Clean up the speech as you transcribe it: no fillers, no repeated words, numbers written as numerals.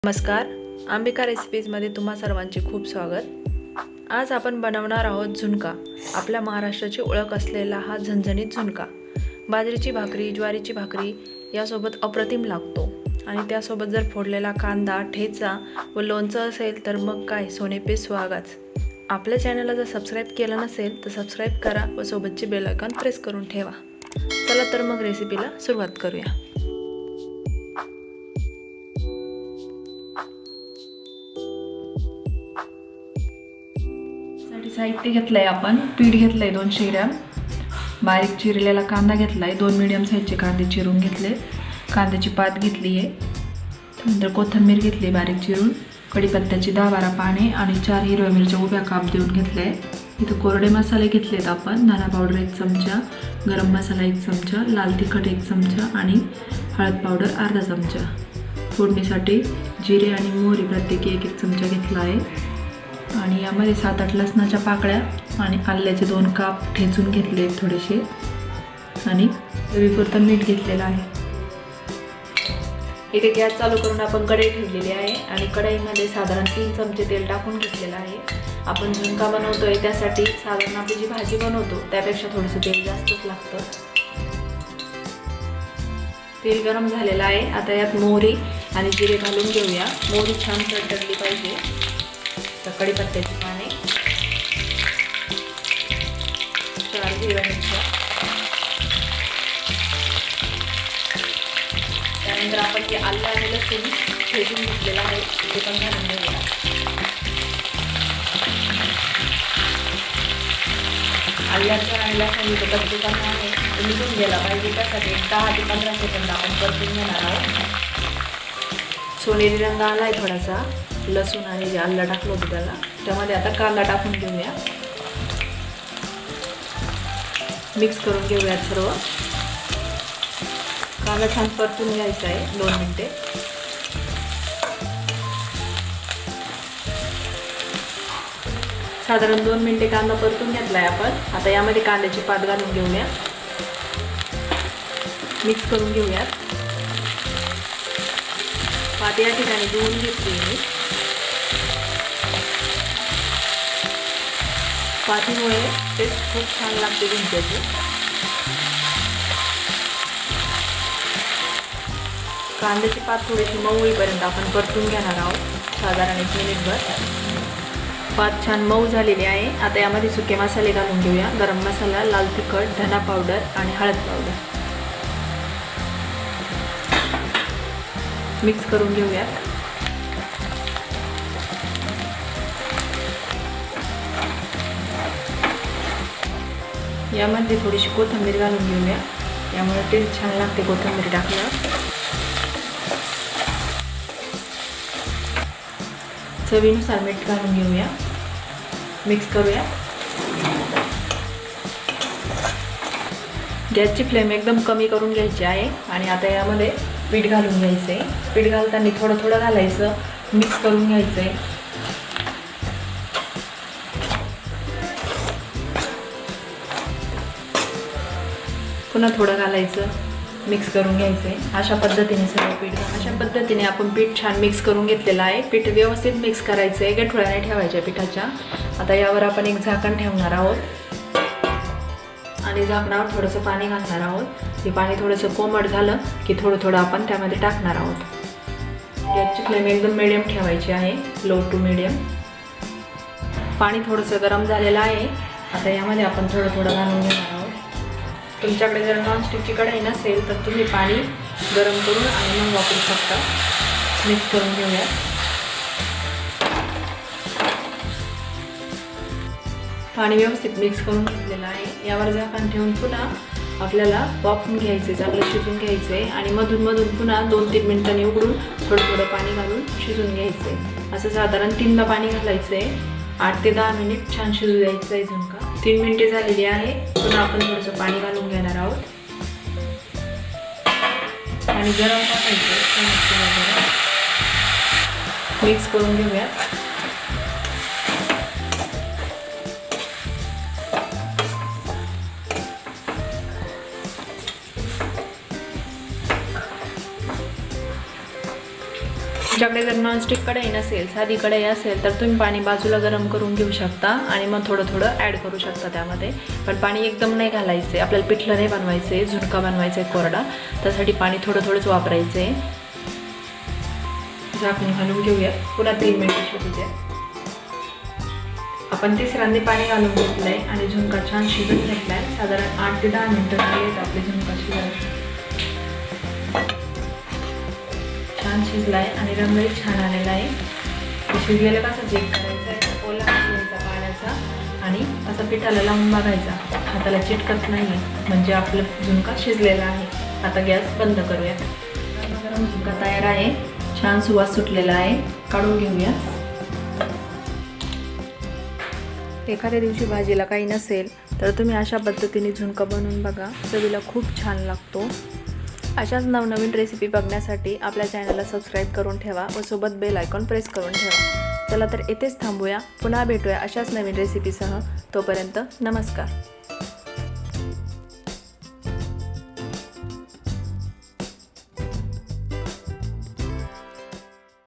नमस्कार, अंबिका रेसिपीजमध्ये तुम्हा सर्वांचे खूप स्वागत। आज आपण बनवणार आहोत झुणका। आपल्या महाराष्ट्राची ओळख असलेला हा झणझणीत झुणका बाजरीची भाकरी, ज्वारीची भाकरी यासोबत अप्रतिम लागतो आणि त्यासोबत जर फोडलेला कांदा, ठेचा व लोणचं असेल तर मग काय सोनेपे सुहागाच। आपल्या चॅनलला जर सबस्क्राइब केलं नसेल तर सबस्क्राइब करा व सोबतचे बेल आयकॉन प्रेस करून ठेवा। चला तर मग रेसिपीला सुरुवात करूया। साहित्य घेतलंय आपण पीठ घेतलंय 200 ग्रॅम, बारीक चिरलेला कांदा घेतलाय, 2 मीडियम साईजचे कांदे चिरून घेतले, कांद्याची पात घेतली आहे, नंतर कोथिंबीर घेतली बारीक चिरून, कढीपत्त्याची 10-12 पाने आणि 4 हिरव्या मिरच्या उभ्या काप देऊन घेतले। इथं कोरडे मसाले घेतलेत आपण, धना पावडर 1 चमचा, गरम मसाला 1 चमचा, लाल तिखट 1 चमचा आणि हळद पावडर अर्धा चमचा। फोडणीसाठी जिरे आणि मोहरी प्रत्येकी 1-1 चमचा घेतला आहे आणि यामध्ये 7-8 लसणाच्या पाकळ्या आणि आल्याचे 2 काप ठेचून घेतले थोडेसे आणि चवीपुरतं मीठ घेतलेलं आहे। इथे गॅस चालू करून आपण कढई ठेवलेली आहे आणि कढईमध्ये साधारण 3 चमचे तेल टाकून घेतलेलं आहे। आपण झुणका बनवतोय त्यासाठी साधारण आपली जी भाजी बनवतो त्यापेक्षा थोडंसं तेल जास्तच लागतं। तेल गरम झालेलं आहे, आता यात मोहरी आणि जिरे घालून घेऊया। मोहरी छान तडतडली पाहिजे। तर कढीपत्त्याची पाने, 4 हिरव्या मिरच्या, त्यानंतर आपण जे आलं आणि लसूण ठेचून घेतलेलं आहे ते पण घालून घेऊया। आल्याचा आणि लसूणीचा कच्चेपणा आहे तो निघून गेला पाहिजे, त्यासाठी 10 ते 15 सेकंद आपण परतून घेणार आहोत। सोनेरी रंग आला आहे थोडासा, लसूण आणि जे आलं टाकलं होतं त्याला, त्यामध्ये आता कांदा टाकून घेऊया, मिक्स करून घेऊया सर्व। कांदा छान परतून घ्यायचा आहे 2 मिनिटे। साधारण 2 मिनिटे कांदा परतून घेतलाय आपण। आता यामध्ये कांद्याची पात घालून घेऊया, मिक्स करून घेऊया। पात या ठिकाणी धुवून घेतली मी। पातीमुळे टेस्ट खूप छान लागते झुणक्याची। कांद्याची पात थोडीशी मऊ होईपर्यंत आपण परतून घेणार आहोत साधारण 1 मिनिटभर। पात छान मऊ झालेली आहे। आता यामध्ये सुके मसाले घालून घेऊया, गरम मसाला, लाल तिखट, धना पावडर आणि हळद पावडर, मिक्स करून घेऊया। यामध्ये थोडीशी कोथिंबीर घालून घेऊया, यामुळे टेस्ट छान लागते कोथिंबीर टाकल्यावर। चवीनुसार मीठ घालून घेऊया, मिक्स करूया। गॅसची फ्लेम एकदम कमी करून घ्यायची आहे आणि आता यामध्ये पीठ घालून घ्यायचं आहे। पीठ घालताना थोडं थोडं घालायचं, मिक्स करून घ्यायचं आहे। पुन्हा थोडं घालायचं, मिक्स करून घ्यायचं आहे। अशा पद्धतीने सर्व पीठ, अशा पद्धतीने आपण पीठ छान मिक्स करून घेतलेलं आहे। पीठ व्यवस्थित मिक्स करायचं आहे, गठुळ्या नाही ठेवायच्या पिठाच्या। आता यावर आपण एक झाकण ठेवणार आहोत आणि झाकणावर थोडंसं पाणी घालणार आहोत। हे पाणी थोडंसं कोमट झालं की थोडं थोडं आपण त्यामध्ये टाकणार आहोत। गॅसची फ्लेम एकदम मिडियम ठेवायची आहे, लो टू मिडियम। पाणी थोडंसं गरम झालेलं आहे, आता यामध्ये आपण थोडं थोडं घालून घेणार आहोत। तुमच्याकडे जर नॉनस्टिकची कढई नसेल तर तुम्ही पाणी गरम करून आणि मग वापरू शकता। मिक्स करून घेऊया। पाणी व्यवस्थित मिक्स करून घेतलेलं आहे। यावर झाकण ठेवून पुन्हा आपल्याला वाफवून घ्यायचे, चांगलं शिजून घ्यायचे आणि मधून मधून पुन्हा 2-3 मिनिटांनी उघडून थोडं थोडं पाणी घालून शिजून घ्यायचे। असं साधारण 3दा पाणी घालायचं आहे। 8 ते 10 मिनिट छान शिजू द्यायचं आहे झुणका। 3 मिनिटे झालेली आहे, पुन्हा आपण थोडंसं पाणी घालून घेणार आहोत आणि गरम टाकायचं, मिक्स करून घेऊया। तुमच्याकडे जर नॉनस्टिक कढई नसेल, साधी कढई असेल तर तुम्ही पाणी बाजूला गरम करून घेऊ शकता आणि मग थोडं थोडं ॲड करू शकता त्यामध्ये. पण पाणी एकदम नाही घालायचं आहे, आपल्याला पिठलं नाही बनवायचं आहे, झुणका बनवायचा आहे कोरडा, त्यासाठी पाणी थोडं थोडंच वापरायचं आहे. झाकून घालून घेऊया, पुन्हा 3 मिनिटं शिजू द्या. आपण तिसऱ्यांदा पाणी घालून घेतलं आहे आणि झुणका छान शिजून घेतला आहे. साधारण 8 ते 10 मिनिटं झाली आहेत आपली झुणका शिजायला. छान शिजला आहे आणि रंगही छान आलेला आहे. शिजलेलं कसं चेक करायचं आहे, ओला घ्यायचा पाण्याचा आणि असं पिठाला लावून बघायचा, हाताला चिटकत नाही आहे, म्हणजे आपलं झुणका शिजलेला आहे. आता गॅस बंद करूया. गरम झुणका तयार आहे, छान सुवास सुटलेला आहे, काढून घेऊया. एखाद्या दिवशी भाजीला काही नसेल तर तुम्ही अशा पद्धतीने झुणका बनवून बघा, चवीला खूप छान लागतो. अशाच नवनवीन रेसिपी बघण्यासाठी आपल्या चॅनलला सबस्क्राईब करून ठेवा व सोबत बेल आयकॉन प्रेस करून ठेवा. चला तर इथेच थांबूया, पुन्हा भेटूया अशाच नवीन रेसिपीसह. तोपर्यंत नमस्कार.